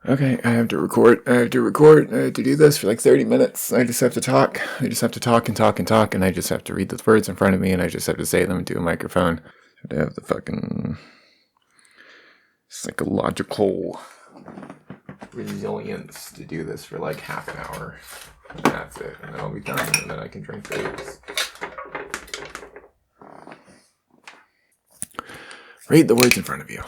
Okay, I have to record. I have to do this for like 30 minutes. I just have to talk. I just have to talk and talk and talk, and I just have to read the words in front of me, and I just have to say them into a microphone. I have to have the fucking psychological resilience to do this for like half an hour. And that's it. And then I'll be done, and then I can drink those. Read the words in front of you.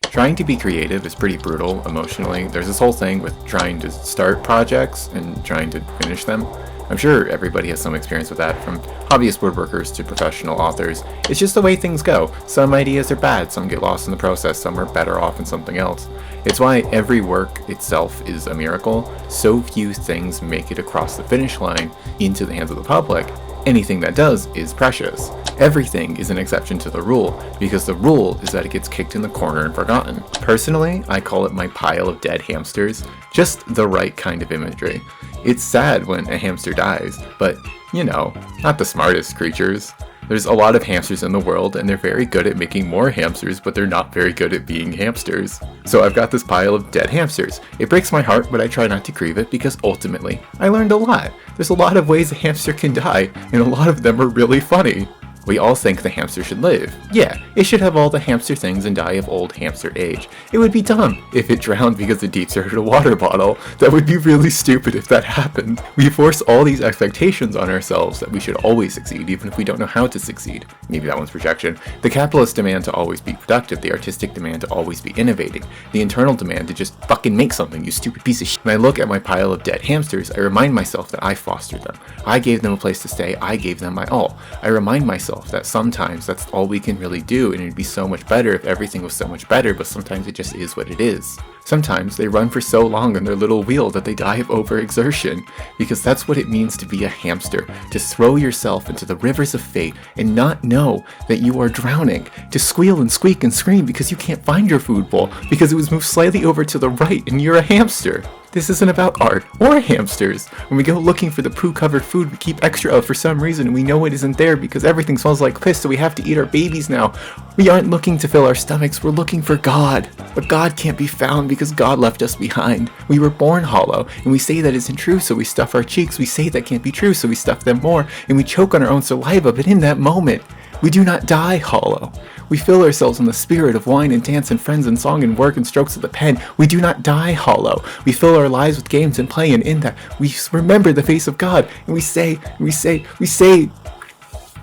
Trying to be creative is pretty brutal emotionally. There's this whole thing with trying to start projects and trying to finish them. I'm sure everybody has some experience with that, from hobbyist woodworkers to professional authors. It's just the way things go. Some ideas are bad, some get lost in the process, some are better off in something else. It's why every work itself is a miracle. So few things make it across the finish line into the hands of the public. Anything that does is precious. Everything is an exception to the rule, because the rule is that it gets kicked in the corner and forgotten. Personally, I call it my pile of dead hamsters. Just the right kind of imagery. It's sad when a hamster dies, but, you know, not the smartest creatures. There's a lot of hamsters in the world, and they're very good at making more hamsters, but they're not very good at being hamsters. So I've got this pile of dead hamsters. It breaks my heart, but I try not to grieve it, because ultimately, I learned a lot. There's a lot of ways a hamster can die, and a lot of them are really funny. We all think the hamster should live. Yeah, it should have all the hamster things and die of old hamster age. It would be dumb if it drowned because it deep-throated a water bottle. That would be really stupid if that happened. We force all these expectations on ourselves that we should always succeed, even if we don't know how to succeed. Maybe that one's projection. The capitalist demand to always be productive, the artistic demand to always be innovating, the internal demand to just fucking make something, you stupid piece of shit. When I look at my pile of dead hamsters, I remind myself that I fostered them. I gave them a place to stay, I gave them my all. I remind myself that sometimes that's all we can really do, and it'd be so much better if everything was so much better, but sometimes it just is what it is. Sometimes they run for so long on their little wheel that they die of overexertion, because that's what it means to be a hamster, to throw yourself into the rivers of fate and not know that you are drowning, to squeal and squeak and scream because you can't find your food bowl because it was moved slightly over to the right and you're a hamster. This isn't about art or hamsters. When we go looking for the poo-covered food we keep extra of for some reason, and we know it isn't there because everything smells like piss, so we have to eat our babies now. We aren't looking to fill our stomachs, we're looking for God. But God can't be found because God left us behind. We were born hollow, and we say that isn't true, so we stuff our cheeks. We say that can't be true, so we stuff them more, and we choke on our own saliva, but in that moment, we do not die hollow. We fill ourselves in the spirit of wine and dance and friends and song and work and strokes of the pen. We do not die hollow. We fill our lives with games and play, and in that we remember the face of God, and we say,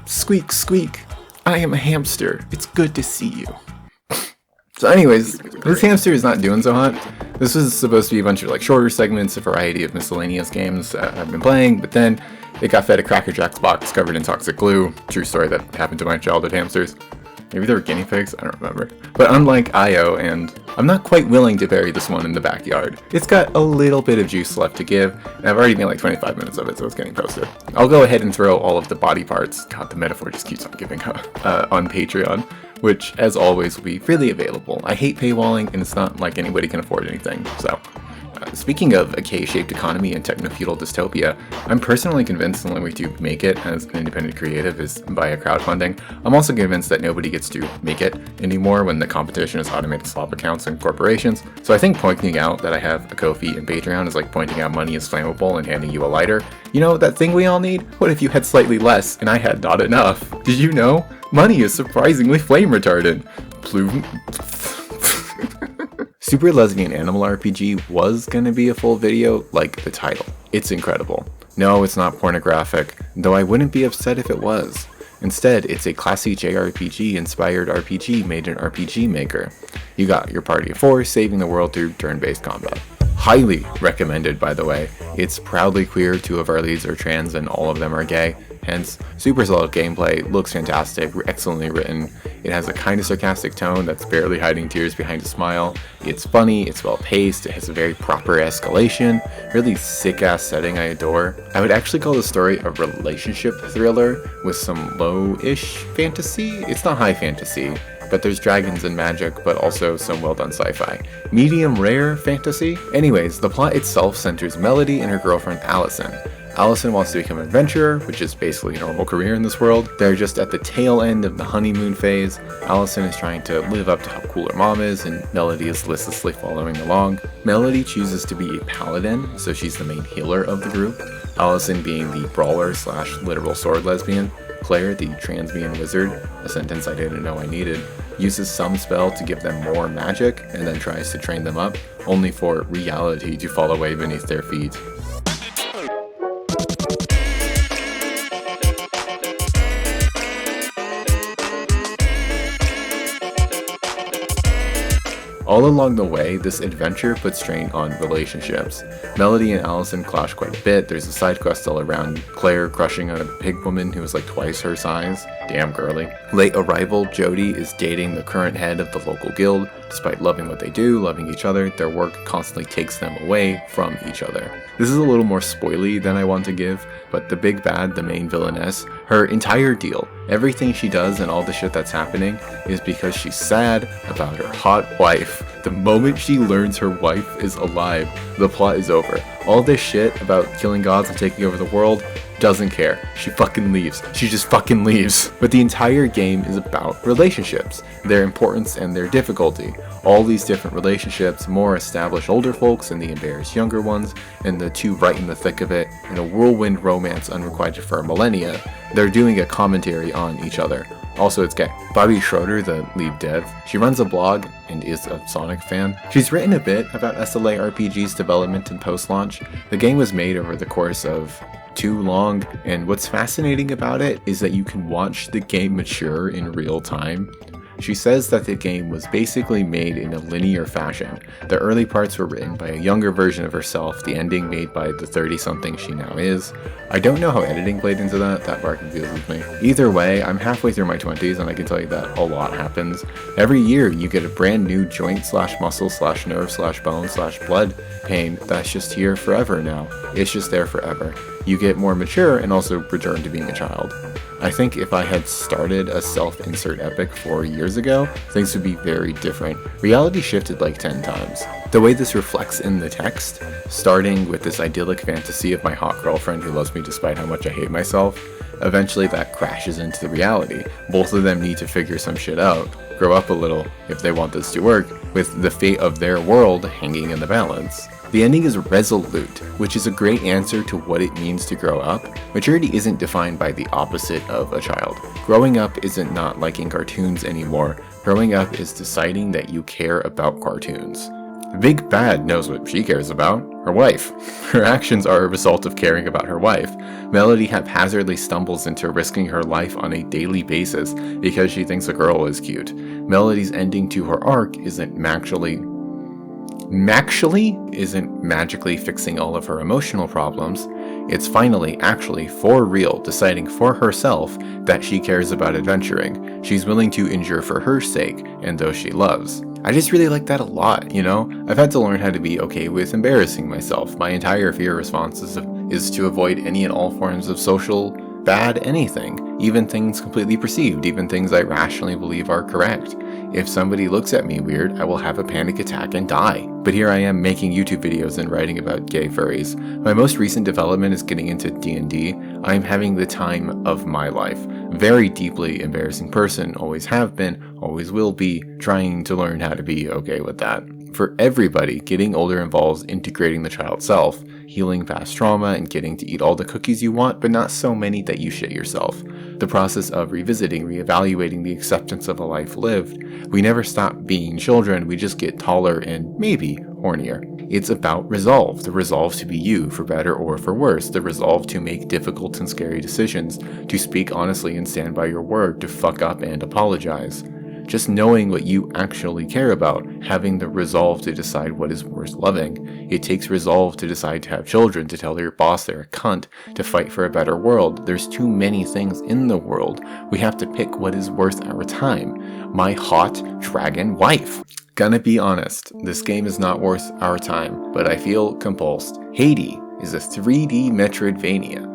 squeak, squeak, I am a hamster. It's good to see you. So anyways, this hamster is not doing so hot. This was supposed to be a bunch of like shorter segments, a variety of miscellaneous games I've been playing, but then it got fed a Cracker Jacks box covered in toxic glue. True story that happened to my childhood hamsters. Maybe they were guinea pigs, I don't remember. But unlike Io, and I'm not quite willing to bury this one in the backyard. It's got a little bit of juice left to give, and I've already made like 25 minutes of it, so it's getting posted. I'll go ahead and throw all of the body parts, God, the metaphor just keeps on giving up, on Patreon, which, as always, will be freely available. I hate paywalling, and it's not like anybody can afford anything, so. Speaking of a K-shaped economy and techno-feudal dystopia, I'm personally convinced the only way to make it as an independent creative is via crowdfunding. I'm also convinced that nobody gets to make it anymore when the competition is automated swap accounts and corporations. So I think pointing out that I have a Ko-fi and Patreon is like pointing out money is flammable and handing you a lighter. You know, that thing we all need? What if you had slightly less and I had not enough? Did you know? Money is surprisingly flame retardant. Plume. Super Lesbien Animal RPG was gonna be a full video, like the title. It's incredible. No, it's not pornographic, though I wouldn't be upset if it was. Instead, it's a classy JRPG inspired RPG made in RPG Maker. You got your party of 4 saving the world through turn-based combat. Highly recommended, by the way. It's proudly queer, 2 of our leads are trans, and all of them are gay. Hence, super solid gameplay, looks fantastic, excellently written. It has a kind of sarcastic tone that's barely hiding tears behind a smile. It's funny, it's well paced, it has a very proper escalation, really sick ass setting I adore. I would actually call the story a relationship thriller with some low-ish fantasy. It's not high fantasy, but there's dragons and magic, but also some well done sci-fi. Medium rare fantasy? Anyways, the plot itself centers Melody and her girlfriend Allison. Allison wants to become an adventurer, which is basically a normal career in this world. They're just at the tail end of the honeymoon phase. Allison is trying to live up to how cool her mom is, and Melody is listlessly following along. Melody chooses to be a paladin, so she's the main healer of the group. Allison being the brawler / literal sword lesbian. Claire, the transbian wizard, a sentence I didn't know I needed, uses some spell to give them more magic and then tries to train them up, only for reality to fall away beneath their feet. All along the way, this adventure puts strain on relationships. Melody and Allison clash quite a bit. There's a side quest all around Claire crushing on a pig woman who is like twice her size. Damn girly. Late arrival, Jody is dating the current head of the local guild. Despite loving what they do, loving each other, their work constantly takes them away from each other. This is a little more spoily than I want to give, but the big bad, the main villainess, her entire deal, everything she does and all the shit that's happening is because she's sad about her hot wife. The moment she learns her wife is alive, the plot is over. All this shit about killing gods and taking over the world, doesn't care. She fucking leaves. She just fucking leaves. But the entire game is about relationships, their importance and their difficulty. All these different relationships, more established older folks and the embarrassed younger ones, and the two right in the thick of it, in a whirlwind romance unrequited for millennia. They're doing a commentary on each other. Also, it's gay. Bobby Schroeder, the lead dev, she runs a blog and is a Sonic fan. She's written a bit about SLA RPG's development and post-launch. The game was made over the course of too long, and what's fascinating about it is that you can watch the game mature in real time. She says that the game was basically made in a linear fashion. The early parts were written by a younger version of herself, the ending made by the 30-something she now is. I don't know how editing played into that part confuses me. Either way, I'm halfway through my 20s and I can tell you that a lot happens. Every year you get a brand new joint / muscle / nerve / bone / blood pain that's just here forever now. It's just there forever. You get more mature and also return to being a child. I think if I had started a self-insert epic 4 years ago, things would be very different. Reality shifted like 10 times. The way this reflects in the text, starting with this idyllic fantasy of my hot girlfriend who loves me despite how much I hate myself, eventually that crashes into the reality. Both of them need to figure some shit out, grow up a little if they want this to work, with the fate of their world hanging in the balance. The ending is resolute, which is a great answer to what it means to grow up. Maturity isn't defined by the opposite of a child. Growing up isn't not liking cartoons anymore. Growing up is deciding that you care about cartoons. Big Bad knows what she cares about, her wife. Her actions are a result of caring about her wife. Melody haphazardly stumbles into risking her life on a daily basis because she thinks a girl is cute. Melody's ending to her arc isn't magically fixing all of her emotional problems. It's finally, actually, for real, deciding for herself that she cares about adventuring. She's willing to endure for her sake and those she loves. I just really like that a lot, you know? I've had to learn how to be okay with embarrassing myself. My entire fear response is to avoid any and all forms of social bad anything, even things completely perceived, even things I rationally believe are correct. If somebody looks at me weird, I will have a panic attack and die. But here I am making YouTube videos and writing about gay furries. My most recent development is getting into D&D. I am having the time of my life. Very deeply embarrassing person, always have been, always will be, trying to learn how to be okay with that. For everybody, getting older involves integrating the child self, healing past trauma, and getting to eat all the cookies you want, but not so many that you shit yourself. The process of revisiting, reevaluating the acceptance of a life lived. We never stop being children, we just get taller and maybe hornier. It's about resolve, the resolve to be you, for better or for worse, the resolve to make difficult and scary decisions, to speak honestly and stand by your word, to fuck up and apologize. Just knowing what you actually care about, having the resolve to decide what is worth loving. It takes resolve to decide to have children, to tell your boss they're a cunt, to fight for a better world. There's too many things in the world. We have to pick what is worth our time. My hot dragon wife. Gonna be honest, this game is not worth our time, but I feel compulsed. Haydeez is a 3D Metroidvania,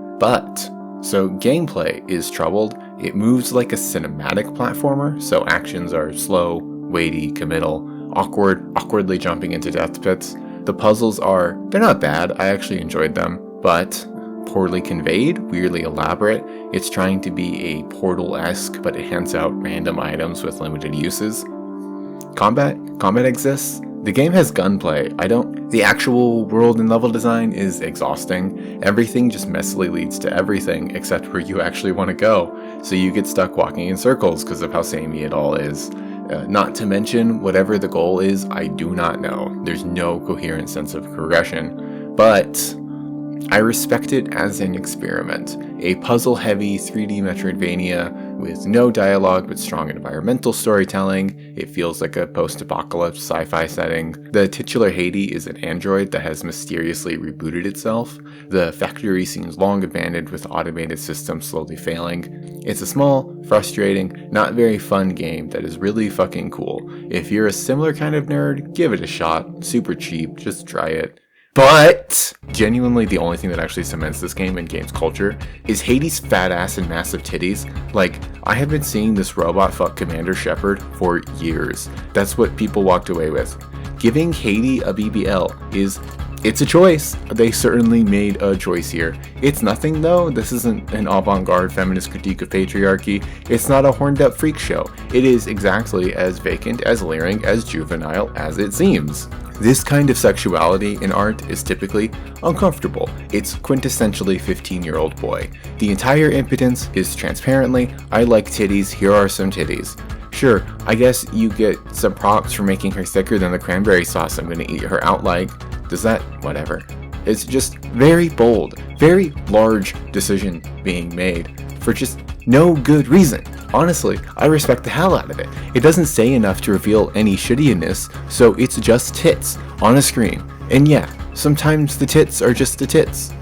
so gameplay is troubled. It moves like a cinematic platformer, so actions are slow, weighty, committal, awkwardly jumping into death pits. The puzzles they're not bad, I actually enjoyed them, but poorly conveyed, weirdly elaborate. It's trying to be a Portal-esque, but it hands out random items with limited uses. Combat exists. The game has gunplay. The actual world and level design is exhausting. Everything just messily leads to everything except where you actually want to go. So you get stuck walking in circles because of how samey it all is. Not to mention, whatever the goal is, I do not know. There's no coherent sense of progression. But I respect it as an experiment. A puzzle-heavy 3D Metroidvania with no dialogue but strong environmental storytelling. It feels like a post-apocalypse sci-fi setting. The titular Haydeez is an android that has mysteriously rebooted itself. The factory seems long abandoned with automated systems slowly failing. It's a small, frustrating, not very fun game that is really fucking cool. If you're a similar kind of nerd, give it a shot. Super cheap, just try it. But genuinely the only thing that actually cements this game and game's culture is Haydeez' fat ass and massive titties. Like, I have been seeing this robot fuck Commander Shepard for years. That's what people walked away with. Giving Haydeez a BBL it's a choice. They certainly made a choice here. It's nothing though. This isn't an avant-garde feminist critique of patriarchy. It's not a horned up freak show. It is exactly as vacant, as leering, as juvenile as it seems. This kind of sexuality in art is typically uncomfortable. It's quintessentially 15-year-old boy. The entire impotence is transparently, I like titties, here are some titties. Sure, I guess you get some props for making her thicker than the cranberry sauce I'm gonna eat her out like. Does that? Whatever. It's just very bold, very large decision being made for just no good reason. Honestly, I respect the hell out of it. It doesn't say enough to reveal any shittiness, so it's just tits on a screen. And yeah, sometimes the tits are just the tits.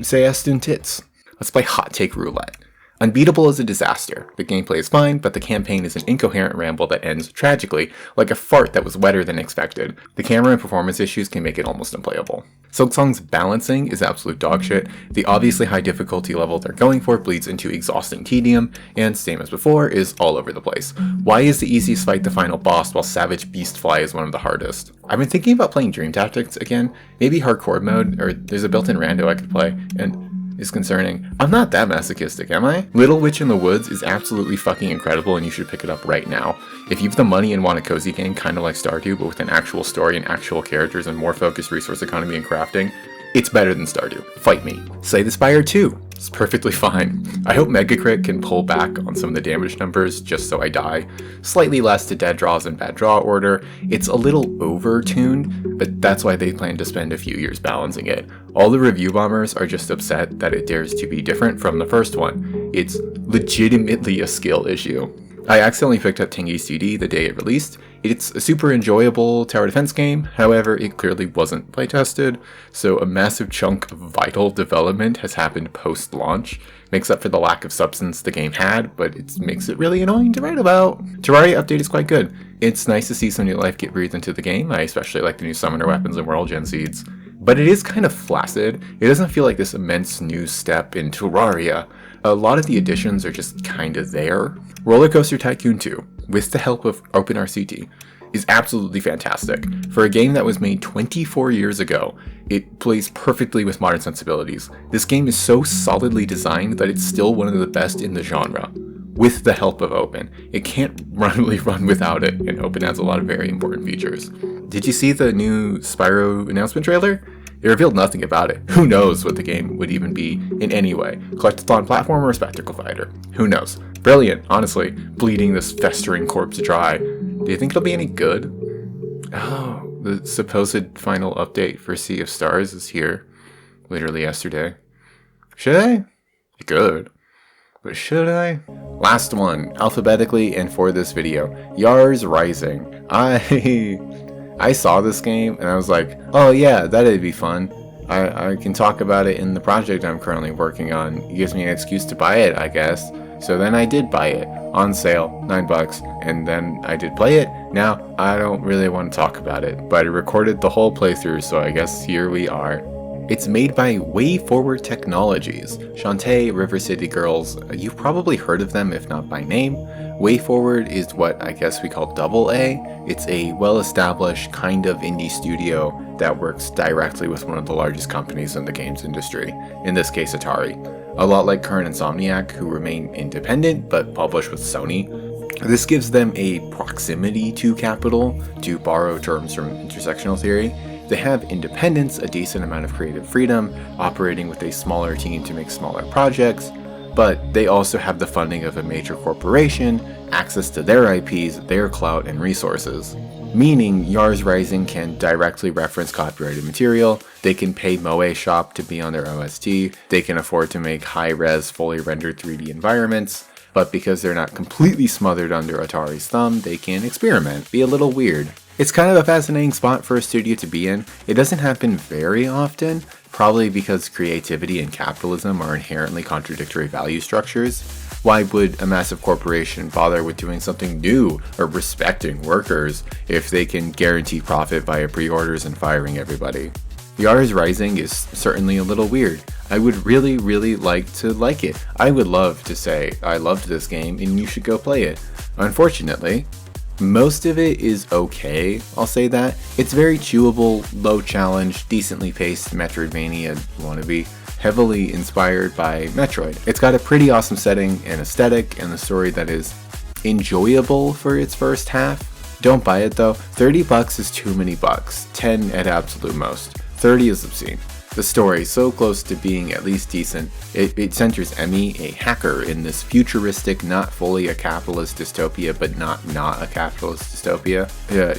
Say Aston tits. Let's play Hot Take Roulette. Unbeatable is a disaster. The gameplay is fine, but the campaign is an incoherent ramble that ends tragically, like a fart that was wetter than expected. The camera and performance issues can make it almost unplayable. Silksong's balancing is absolute dogshit. The obviously high difficulty level they're going for bleeds into exhausting tedium, and same as before, is all over the place. Why is the easiest fight the final boss while Savage Beastfly is one of the hardest? I've been thinking about playing Dream Tactics again, maybe hardcore mode, or there's a built-in rando I could play, and is concerning. I'm not that masochistic, am I? Little Witch in the Woods is absolutely fucking incredible and you should pick it up right now. If you have the money and want a cozy game kinda like Stardew but with an actual story and actual characters and more focused resource economy and crafting, it's better than Stardew. Fight me. Slay the Spire 2. It's perfectly fine. I hope Megacrit can pull back on some of the damage numbers just so I die. Slightly less to dead draws and bad draw order. It's a little over-tuned, but that's why they plan to spend a few years balancing it. All the review bombers are just upset that it dares to be different from the first one. It's legitimately a skill issue. I accidentally picked up Tingy's CD the day it released. It's a super enjoyable tower defense game, however it clearly wasn't playtested, so a massive chunk of vital development has happened post-launch. Makes up for the lack of substance the game had, but it makes it really annoying to write about. Terraria update is quite good. It's nice to see some new life get breathed into the game. I especially like the new summoner weapons and world gen seeds. But it is kind of flaccid. It doesn't feel like this immense new step in Terraria. A lot of the additions are just kinda there. Roller Coaster Tycoon 2, with the help of OpenRCT, is absolutely fantastic. For a game that was made 24 years ago, it plays perfectly with modern sensibilities. This game is so solidly designed that it's still one of the best in the genre, with the help of Open. It can't really run without it, and Open has a lot of very important features. Did you see the new Spyro announcement trailer? It revealed nothing about it. Who knows what the game would even be in any way? Collectathon platformer or spectacle fighter? Who knows? Brilliant, honestly. Bleeding this festering corpse dry. Do you think it'll be any good? Oh, the supposed final update for Sea of Stars is here. Literally yesterday. Should I? Good. But should I? Last one, alphabetically and for this video. Yars Rising. I saw this game and I was like, oh yeah, that'd be fun. I can talk about it in the project I'm currently working on. It gives me an excuse to buy it, I guess. So then I did buy it, on sale, $9, and then I did play it. Now, I don't really want to talk about it, but I recorded the whole playthrough, so I guess here we are. It's made by Way Forward Technologies. Shantae, River City Girls, you've probably heard of them if not by name. Way Forward is what I guess we call Double A. It's a well-established kind of indie studio that works directly with one of the largest companies in the games industry, in this case Atari. A lot like current Insomniac, who remain independent but publish with Sony. This gives them a proximity to capital, to borrow terms from intersectional theory. They have independence, a decent amount of creative freedom, operating with a smaller team to make smaller projects, but they also have the funding of a major corporation, access to their IPs, their clout, and resources. Meaning, Yars Rising can directly reference copyrighted material, they can pay Moe Shop to be on their OST, they can afford to make high-res, fully rendered 3D environments, but because they're not completely smothered under Atari's thumb, they can experiment, be a little weird. It's kind of a fascinating spot for a studio to be in. It doesn't happen very often, probably because creativity and capitalism are inherently contradictory value structures. Why would a massive corporation bother with doing something new or respecting workers if they can guarantee profit via pre-orders and firing everybody? Yars Rising is certainly a little weird. I would really like to like it. I would love to say, I loved this game and you should go play it. Unfortunately, most of it is okay, I'll say that. It's very chewable, low challenge, decently paced Metroidvania wannabe, heavily inspired by Metroid. It's got a pretty awesome setting and aesthetic and a story that is enjoyable for its first half. Don't buy it though, $30 is too many bucks, 10 at absolute most. 30 is obscene. The story, so close to being at least decent, it centers Emmy, a hacker, in this futuristic, not fully a capitalist dystopia, but not a capitalist dystopia.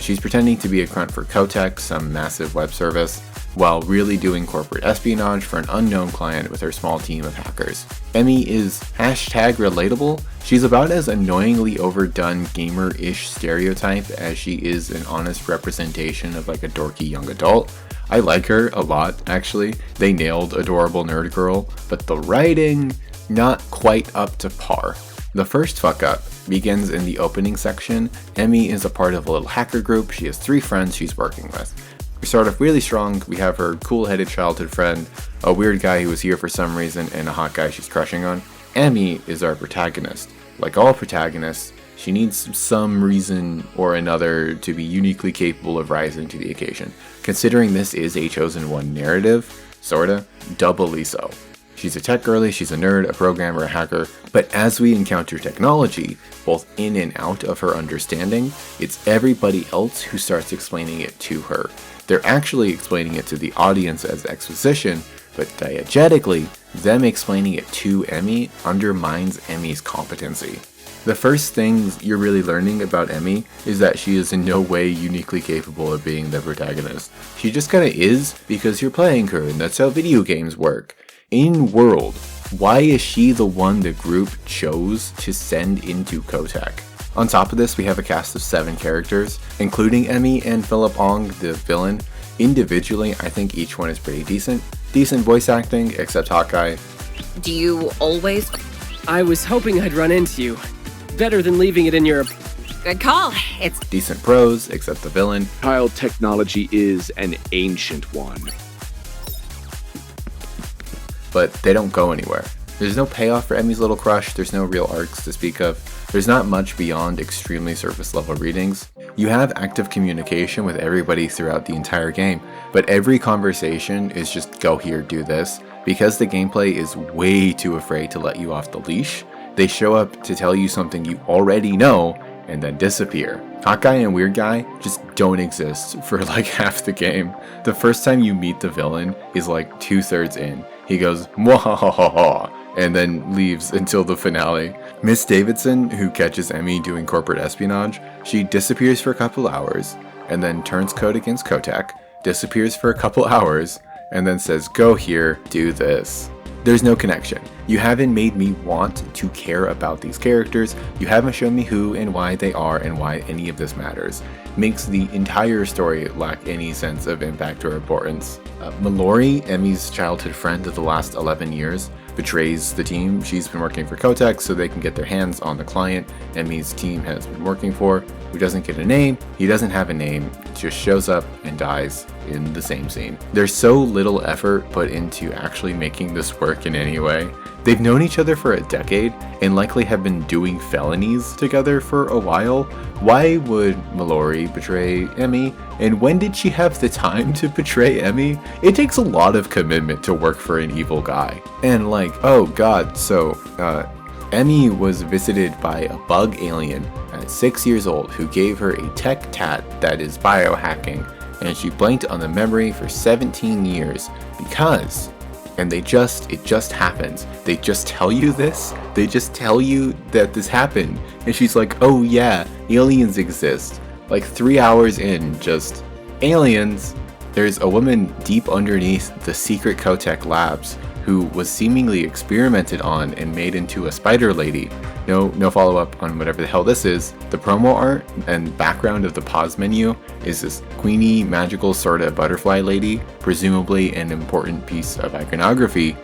She's pretending to be a grunt for Kotek, some massive web service, while really doing corporate espionage for an unknown client with her small team of hackers. Emmy is #relatable. She's about as annoyingly overdone gamer-ish stereotype as she is an honest representation of like a dorky young adult. I like her a lot, actually. They nailed adorable nerd girl, but the writing, not quite up to par. The first fuck up begins in the opening section. Emmy is a part of a little hacker group. She has 3 friends she's working with. We start off really strong. We have her cool-headed childhood friend, a weird guy who was here for some reason, and a hot guy she's crushing on. Emmy is our protagonist. Like all protagonists, she needs some reason or another to be uniquely capable of rising to the occasion. Considering this is a chosen one narrative, sorta, doubly so. She's a tech girly, she's a nerd, a programmer, a hacker, but as we encounter technology, both in and out of her understanding, it's everybody else who starts explaining it to her. They're actually explaining it to the audience as exposition, but diegetically, them explaining it to Emmy undermines Emmy's competency. The first thing you're really learning about Emmy is that she is in no way uniquely capable of being the protagonist. She just kinda is because you're playing her, and that's how video games work. In world, why is she the one the group chose to send into Kotek? On top of this, we have a cast of 7 characters, including Emmy and Philip Ong, the villain. Individually, I think each one is pretty decent. Decent voice acting, except Hawkeye. Do you always... I was hoping I'd run into you. Better than leaving it in your... Good call. It's... Decent prose, except the villain. Child technology is an ancient one. But they don't go anywhere. There's no payoff for Emmy's little crush, there's no real arcs to speak of, there's not much beyond extremely surface level readings. You have active communication with everybody throughout the entire game, but every conversation is just go here, do this. Because the gameplay is way too afraid to let you off the leash, they show up to tell you something you already know and then disappear. Hawkeye and Weird Guy just don't exist for like half the game. The first time you meet the villain is like 2/3 in. He goes, "Mwahahaha," and then leaves until the finale. Miss Davidson, who catches Emmy doing corporate espionage, she disappears for a couple hours, and then turns code against Kotek, disappears for a couple hours, and then says, "Go here, do this." There's no connection. You haven't made me want to care about these characters, you haven't shown me who and why they are and why any of this matters. Makes the entire story lack any sense of impact or importance. Mallory, Emmy's childhood friend of the last 11 years, betrays the team. She's been working for Kotek so they can get their hands on the client Emmy's team has been working for, who doesn't get a name. He doesn't have a name, just shows up and dies in the same scene. There's so little effort put into actually making this work in any way. They've known each other for a decade and likely have been doing felonies together for a while. Why would Mallory betray Emmy? And when did she have the time to betray Emmy? It takes a lot of commitment to work for an evil guy. And like, oh god, so Emmy was visited by a bug alien at 6 years old who gave her a tech tat that is biohacking, and she blanked on the memory for 17 years because, and it just happens. They just tell you this. They just tell you that this happened. And she's like, oh yeah, aliens exist. Like 3 hours in, just aliens. There's a woman deep underneath the secret Kotek labs who was seemingly experimented on and made into a spider lady. No follow-up on whatever the hell this is. The promo art and background of the pause menu is this queenie magical sort of butterfly lady, presumably an important piece of iconography.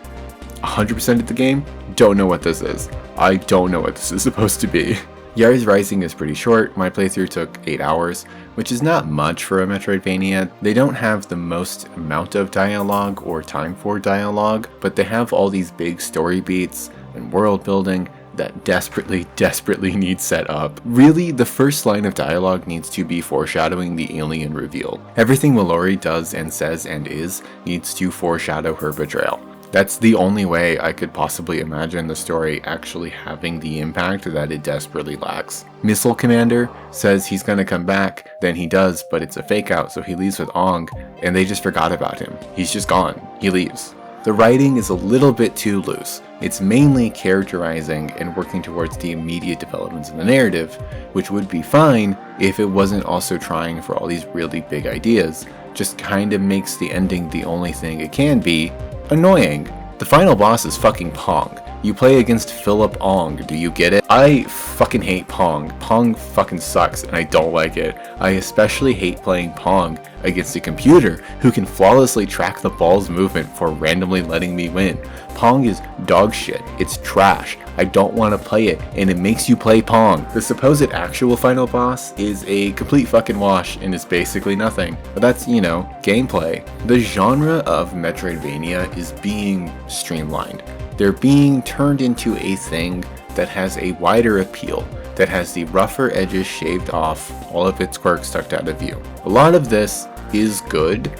100% of the game, don't know what this is. I don't know what this is supposed to be. Yars Rising is pretty short. My playthrough took 8 hours, which is not much for a Metroidvania. They don't have the most amount of dialogue or time for dialogue, but they have all these big story beats and world building that desperately need set up. Really, the first line of dialogue needs to be foreshadowing the alien reveal. Everything Mallory does and says and is needs to foreshadow her betrayal. That's the only way I could possibly imagine the story actually having the impact that it desperately lacks. Missile Commander says he's gonna come back, then he does, but it's a fake out, so he leaves with Ong, and they just forgot about him. He's just gone. He leaves. The writing is a little bit too loose. It's mainly characterizing and working towards the immediate developments in the narrative, which would be fine if it wasn't also trying for all these really big ideas. Just kinda makes the ending the only thing it can be, annoying. The final boss is fucking Pong. You play against Philip Ong, do you get it? I fucking hate Pong. Pong fucking sucks and I don't like it. I especially hate playing Pong against a computer who can flawlessly track the ball's movement for randomly letting me win. Pong is dog shit. It's trash. I don't want to play it, and it makes you play Pong. The supposed actual final boss is a complete fucking wash and is basically nothing. But that's, gameplay. The genre of Metroidvania is being streamlined. They're being turned into a thing that has a wider appeal, that has the rougher edges shaved off, all of its quirks tucked out of view. A lot of this is good,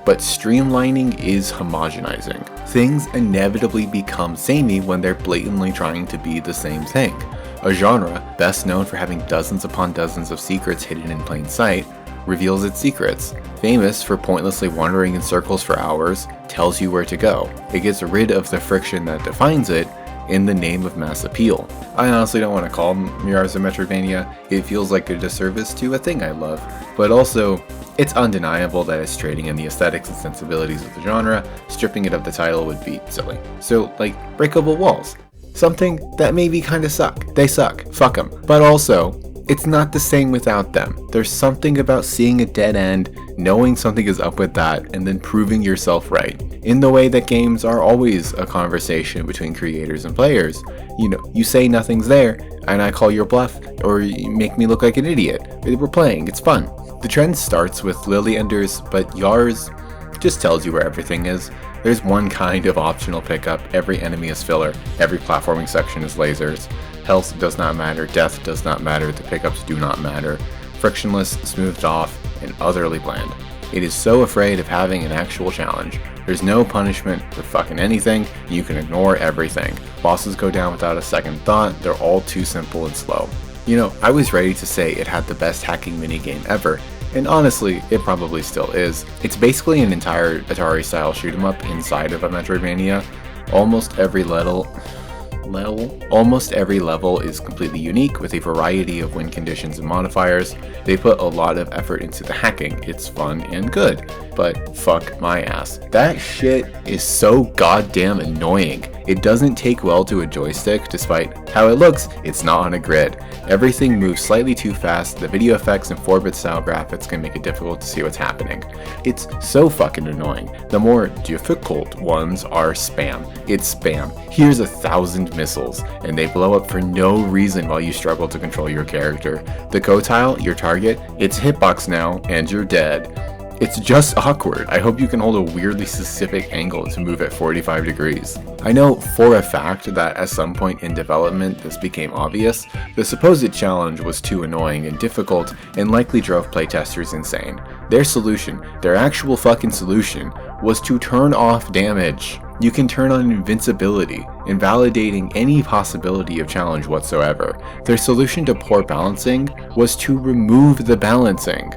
but streamlining is homogenizing. Things inevitably become samey when they're blatantly trying to be the same thing. A genre, best known for having dozens upon dozens of secrets hidden in plain sight, reveals its secrets. Famous for pointlessly wandering in circles for hours, tells you where to go. It gets rid of the friction that defines it in the name of mass appeal. I honestly don't want to call Mirrors a Metroidvania. It feels like a disservice to a thing I love, but also it's undeniable that it's trading in the aesthetics and sensibilities of the genre. Stripping it of the title would be silly. So, like, breakable walls. Something that maybe kinda suck. They suck. Fuck them. But also, it's not the same without them. There's something about seeing a dead end, knowing something is up with that, and then proving yourself right. In the way that games are always a conversation between creators and players. You say nothing's there, and I call your bluff, or you make me look like an idiot. We're playing, it's fun. The trend starts with Lily Enders, but Yars just tells you where everything is. There's one kind of optional pickup, every enemy is filler, every platforming section is lasers. Health does not matter, death does not matter, the pickups do not matter. Frictionless, smoothed off, and utterly bland. It is so afraid of having an actual challenge. There's no punishment for fucking anything, you can ignore everything. Bosses go down without a second thought, they're all too simple and slow. I was ready to say it had the best hacking minigame ever, and honestly, it probably still is. It's basically an entire Atari-style shoot-'em-up inside of a Metroidvania. Almost every level is completely unique with a variety of win conditions and modifiers. They put a lot of effort into the hacking. It's fun and good, but fuck my ass. That shit is so goddamn annoying. It doesn't take well to a joystick, despite how it looks, it's not on a grid. Everything moves slightly too fast, the video effects and 4-bit style graphics can make it difficult to see what's happening. It's so fucking annoying. The more difficult ones are spam. It's spam. Here's 1,000 missiles, and they blow up for no reason while you struggle to control your character. The co-tile, your target, it's hitbox now, and you're dead. It's just awkward. I hope you can hold a weirdly specific angle to move at 45 degrees. I know for a fact that at some point in development this became obvious. The supposed challenge was too annoying and difficult and likely drove playtesters insane. Their solution, their actual fucking solution, was to turn off damage. You can turn on invincibility, invalidating any possibility of challenge whatsoever. Their solution to poor balancing was to remove the balancing.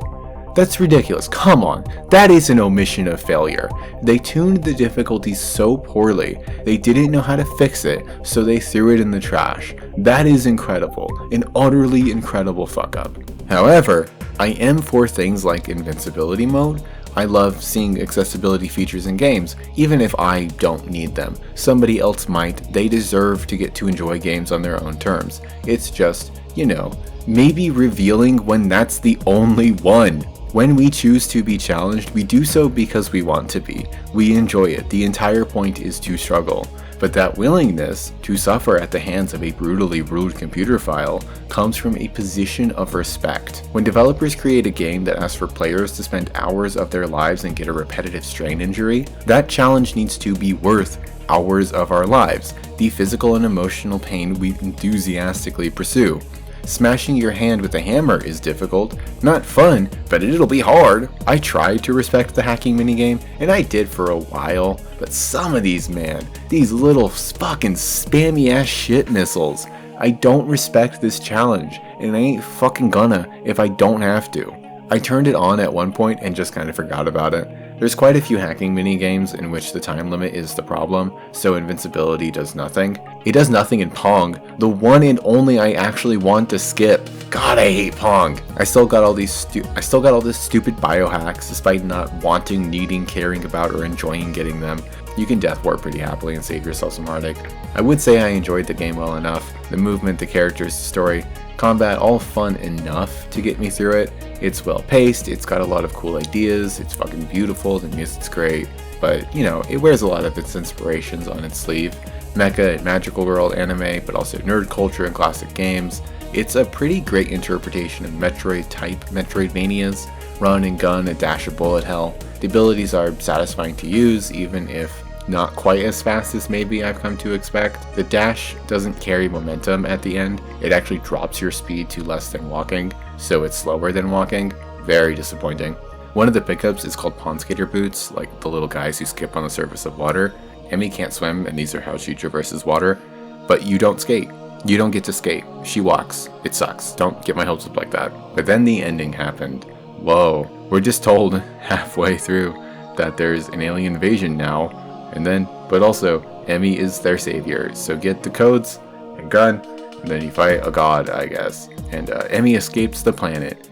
That's ridiculous, come on, that is an omission of failure. They tuned the difficulty so poorly, they didn't know how to fix it, so they threw it in the trash. That is incredible, an utterly incredible fuck up. However, I am for things like invincibility mode. I love seeing accessibility features in games, even if I don't need them. Somebody else might, they deserve to get to enjoy games on their own terms. It's just, you know, maybe revealing when that's the only one. When we choose to be challenged, we do so because we want to be. We enjoy it. The entire point is to struggle. But that willingness to suffer at the hands of a brutally ruled computer file comes from a position of respect. When developers create a game that asks for players to spend hours of their lives and get a repetitive strain injury, that challenge needs to be worth hours of our lives, the physical and emotional pain we enthusiastically pursue. Smashing your hand with a hammer is difficult, not fun, but it'll be hard. I tried to respect the hacking minigame, and I did for a while, but some of these, man, these little fucking spammy ass shit missiles. I don't respect this challenge, and I ain't fucking gonna if I don't have to. I turned it on at one point and just kind of forgot about it. There's quite a few hacking minigames in which the time limit is the problem, so invincibility does nothing. It does nothing in Pong, the one and only I actually want to skip. God, I hate Pong. I still got all this stupid biohacks despite not wanting, needing, caring about, or enjoying getting them. You can death warp pretty happily and save yourself some heartache. I would say I enjoyed the game well enough. The movement, the characters, the story, combat, all fun enough to get me through it. It's well paced, it's got a lot of cool ideas, it's fucking beautiful, the music's great, but you know, it wears a lot of its inspirations on its sleeve. Mecha and magical world anime, but also nerd culture and classic games. It's a pretty great interpretation of Metroid type Metroidvanias, run and gun, a dash of bullet hell. The abilities are satisfying to use, even if not quite as fast as maybe I've come to expect. The dash doesn't carry momentum at the end, it actually drops your speed to less than walking, so it's slower than walking. Very disappointing. One of the pickups is called Pond Skater Boots, like the little guys who skip on the surface of water. Emmy can't swim, and these are how she traverses water, but you don't skate. You don't get to skate. She walks. It sucks. Don't get my hopes up like that. But then the ending happened. Whoa. We're just told halfway through that there's an alien invasion now, and then, but also, Emmy is their savior, so get the codes, a gun, and then you fight a god, I guess. And Emmy escapes the planet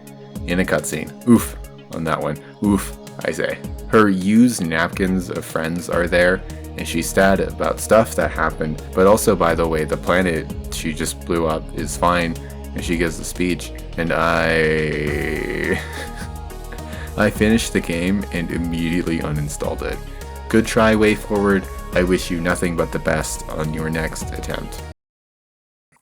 in a cutscene. Oof, on that one. Oof, I say. Her used napkins of friends are there, and she's sad about stuff that happened, but also, by the way, the planet she just blew up is fine, and she gives a speech, and I finished the game and immediately uninstalled it. Good try, way forward. I wish you nothing but the best on your next attempt.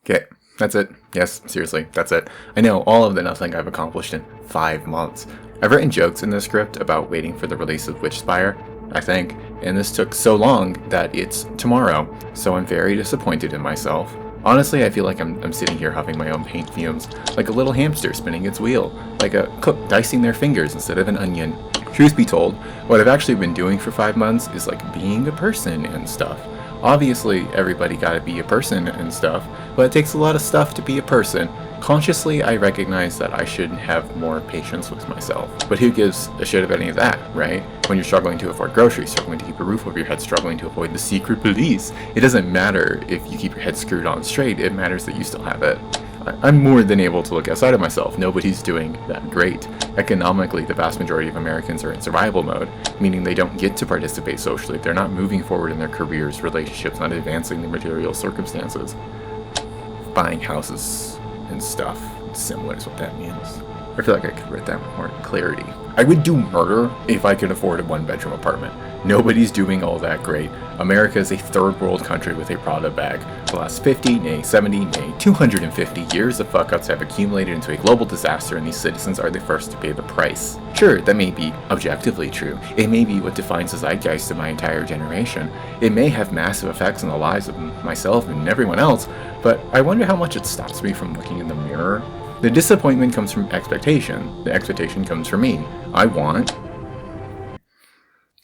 Okay, that's it. Yes, seriously, that's it. I know all of the nothing I've accomplished in 5 months. I've written jokes in the script about waiting for the release of Witchspire, I think, and this took so long that it's tomorrow, so I'm very disappointed in myself. Honestly, I feel like I'm sitting here huffing my own paint fumes, like a little hamster spinning its wheel, like a cook dicing their fingers instead of an onion. Truth be told, what I've actually been doing for 5 months is like being a person and stuff. Obviously, everybody gotta be a person and stuff, but it takes a lot of stuff to be a person. Consciously, I recognize that I should have more patience with myself. But who gives a shit about any of that, right? When you're struggling to afford groceries, struggling to keep a roof over your head, struggling to avoid the secret police, it doesn't matter if you keep your head screwed on straight, it matters that you still have it. I'm more than able to look outside of myself. Nobody's doing that great. Economically, the vast majority of Americans are in survival mode, meaning they don't get to participate socially. They're not moving forward in their careers, relationships, not advancing their material circumstances. Buying houses and stuff, similar is what that means. I feel like I could write that with more clarity. I would do murder if I could afford a one-bedroom apartment. Nobody's doing all that great. America is a third world country with a Prada bag. The last 50, nay 70, nay 250 years of fuck-ups have accumulated into a global disaster, and these citizens are the first to pay the price. Sure, that may be objectively true. It may be what defines the zeitgeist of my entire generation. It may have massive effects on the lives of myself and everyone else, but I wonder how much it stops me from looking in the mirror. The disappointment comes from expectation. The expectation comes from me. I want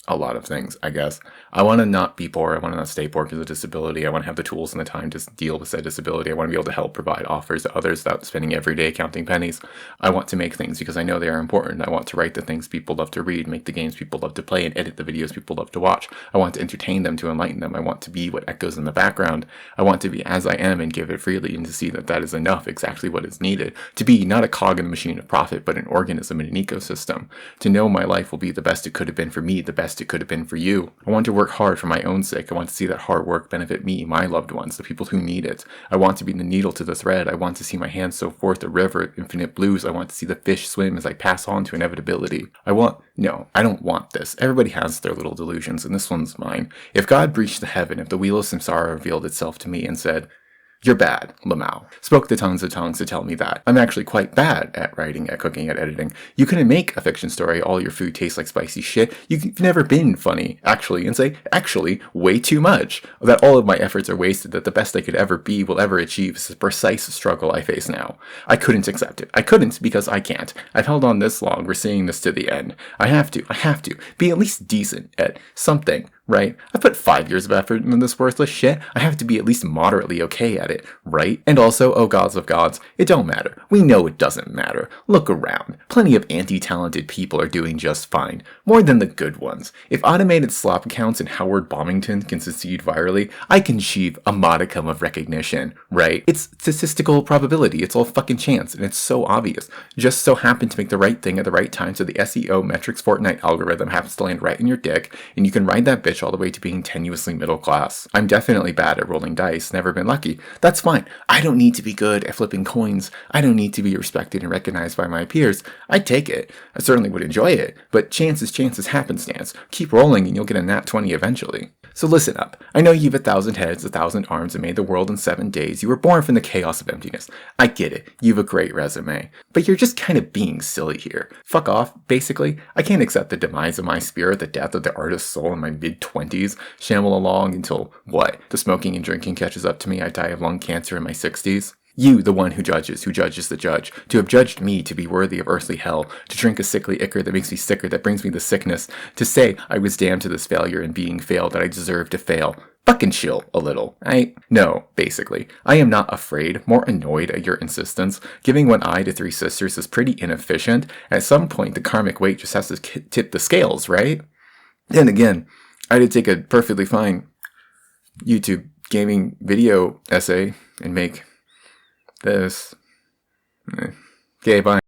a lot of things, I guess. I want to not be poor. I want to not stay poor because of disability. I want to have the tools and the time to deal with that disability. I want to be able to help provide offers to others without spending every day counting pennies. I want to make things because I know they are important. I want to write the things people love to read, make the games people love to play, and edit the videos people love to watch. I want to entertain them, to enlighten them. I want to be what echoes in the background. I want to be as I am and give it freely, and to see that that is enough, exactly what is needed. To be not a cog in the machine of profit, but an organism in an ecosystem. To know my life will be the best it could have been for me, the best it could have been for you. I want to work hard for my own sake. I want to see that hard work benefit me, my loved ones, the people who need it. I want to be the needle to the thread. I want to see my hands sow forth a river of infinite blues. I want to see the fish swim as I pass on to inevitability. No, I don't want this. Everybody has their little delusions, and this one's mine. If God breached the heaven, if the wheel of samsara revealed itself to me and said, "You're bad, Lamau," spoke the tongues of tongues to tell me that I'm actually quite bad at writing, at cooking, at editing. You couldn't make a fiction story, all your food tastes like spicy shit. You've never been funny, actually, and say, actually, way too much. That all of my efforts are wasted, that the best I could ever be, will ever achieve, is the precise struggle I face now. I couldn't accept it. I couldn't because I can't. I've held on this long, we're seeing this to the end. I have to be at least decent at something. Right? I put 5 years of effort into this worthless shit. I have to be at least moderately okay at it, right? And also, oh gods of gods, it don't matter. We know it doesn't matter. Look around. Plenty of anti-talented people are doing just fine. More than the good ones. If automated slop accounts in Howard Bombington can succeed virally, I can achieve a modicum of recognition, right? It's statistical probability. It's all fucking chance, and it's so obvious. Just so happen to make the right thing at the right time, so the SEO metrics Fortnite algorithm happens to land right in your dick, and you can ride that bitch all the way to being tenuously middle class. I'm definitely bad at rolling dice, never been lucky. That's fine. I don't need to be good at flipping coins. I don't need to be respected and recognized by my peers. I'd take it. I certainly would enjoy it, but chances, happenstance. Keep rolling and you'll get a nat 20 eventually. So listen up. I know you've 1,000 heads, 1,000 arms, and made the world in 7 days. You were born from the chaos of emptiness. I get it. You've a great resume. But you're just kind of being silly here. Fuck off, basically. I can't accept the demise of my spirit, the death of the artist's soul in my mid-20s. Shamble along until, what? The smoking and drinking catches up to me. I die of lung cancer in my 60s. You, the one who judges the judge, to have judged me to be worthy of earthly hell, to drink a sickly ichor that makes me sicker, that brings me the sickness, to say I was damned to this failure and being failed, that I deserve to fail. Fucking chill a little, right? No, basically. I am not afraid, more annoyed at your insistence. Giving one eye to 3 sisters is pretty inefficient. At some point, the karmic weight just has to tip the scales, right? Then again, I did take a perfectly fine YouTube gaming video essay and make this. Okay, bye.